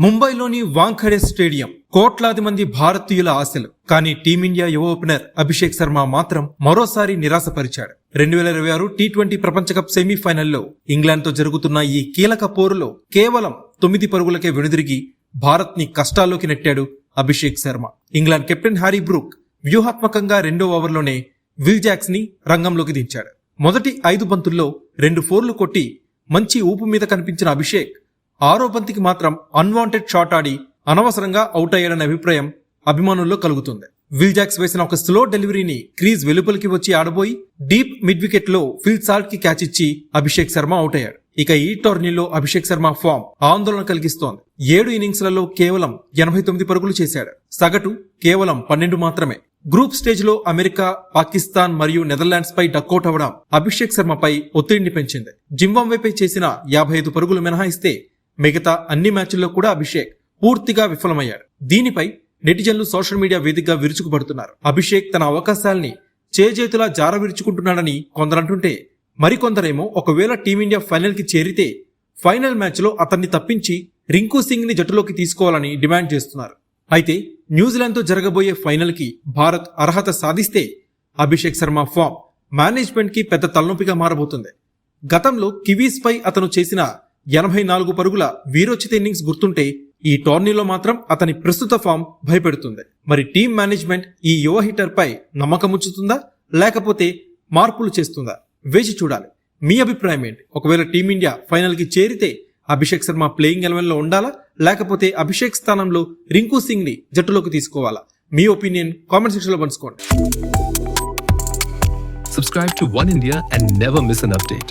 ముంబైలోని వాంఖడే స్టేడియం కోట్లాది మంది భారతీయుల ఆశలు. కానీ టీమిండియా యువ ఓపెనర్ అభిషేక్ శర్మ మాత్రం మరోసారి నిరాశపరిచాడు. 2026 టీ20 ప్రపంచ కప్ సెమీఫైనల్లో ఇంగ్లాండ్తో జరుగుతున్న ఈ కీలక పోరులో కేవలం 9 పరుగులకే వెనుదిరిగి భారత్ ని కష్టాల్లోకి నెట్టాడు Abhishek Sharma. England captain Harry Brook వ్యూహాత్మకంగా 2వ ఓవర్లోనే విల్ జాక్స్ ని రంగంలోకి దించాడు. మొదటి 5 బంతుల్లో 2 4లు కొట్టి మంచి ఊపు మీద కనిపించిన అభిషేక్ 6వ బంతికి మాత్రం అన్వాంటెడ్ షాట్ ఆడి అనవసరంగా అవుట్ అయ్యాడనే అభిప్రాయం అభిమానుల్లో కలుగుతుంది. విల్ జాక్స్ వేసిన ఒక స్లో డెలివరీని క్రీజ్ వెలుపలికి వచ్చి ఆడబోయి డీప్ మిడ్ వికెట్ లో ఫిల్ సాల్ట్ కి క్యాచ్ ఇచ్చి అభిషేక్ శర్మ అవుట్ అయ్యాడు. ఇక ఈ టోర్నీలో అభిషేక్ శర్మ ఫామ్ ఆందోళన కలిగిస్తోంది. 7 ఇన్నింగ్స్లలో కేవలం 89 పరుగులు చేశాడు. సగటు కేవలం 12 మాత్రమే. గ్రూప్ స్టేజ్ లో అమెరికా, పాకిస్తాన్ మరియు నెదర్లాండ్స్ పై డక్అవుట్ అవడం అభిషేక్ శర్మపై ఒత్తిడిని పెంచింది. జింబాబ్వేపై చేసిన 55 పరుగులు మినహాయిస్తే మిగతా అన్ని మ్యాచ్ల్లో కూడా అభిషేక్ పూర్తిగా విఫలమయ్యాడు. దీనిపై నెటిజన్లు సోషల్ మీడియా వేదికగా విరుచుకుపడుతున్నారు. అభిషేక్ తన అవకాశాల్ని చేజేతులా జార విరుచుకుంటున్నాడని కొందరంటుంటే మరికొందరేమో ఒకవేళ టీమిండియా ఫైనల్ కి చేరితే ఫైనల్ మ్యాచ్ లో అతన్ని తప్పించి రింకు సింగ్ ని జట్టులోకి తీసుకోవాలని డిమాండ్ చేస్తున్నారు. అయితే న్యూజిలాండ్ తో జరగబోయే ఫైనల్ కి భారత్ అర్హత సాధిస్తే అభిషేక్ శర్మ ఫామ్ మేనేజ్మెంట్ కి పెద్ద తలనొప్పిగా మారబోతుంది. గతంలో కివీస్ పై అతను చేసిన 84 పరుగుల వీరోచిత ఇన్నింగ్స్ గుర్తుంటే ఈ టోర్నీలో మాత్రం అతని ప్రస్తుత ఫామ్ భయపెడుతుంది. మరి టీం మేనేజ్మెంట్ ఈ యువ హిట్టర్ పై నమ్మకం ఉంచుతుందా లేకపోతే మార్పులు చేస్తుందా? వేచి చూడాలి. మీ అభిప్రాయం ఏంటి? ఒకవేళ టీమిండియా ఫైనల్ కి చేరితే అభిషేక్ శర్మ ప్లేయింగ్ 11 లో ఉండాలా లేకపోతే అభిషేక్ స్థానంలో రింకు సింగ్ ని జట్టులోకి తీసుకోవాలా? మీ ఒపీనియన్ కామెంట్ సెక్షన్ లో పంచుకోండి. Subscribe to One India and never miss an update.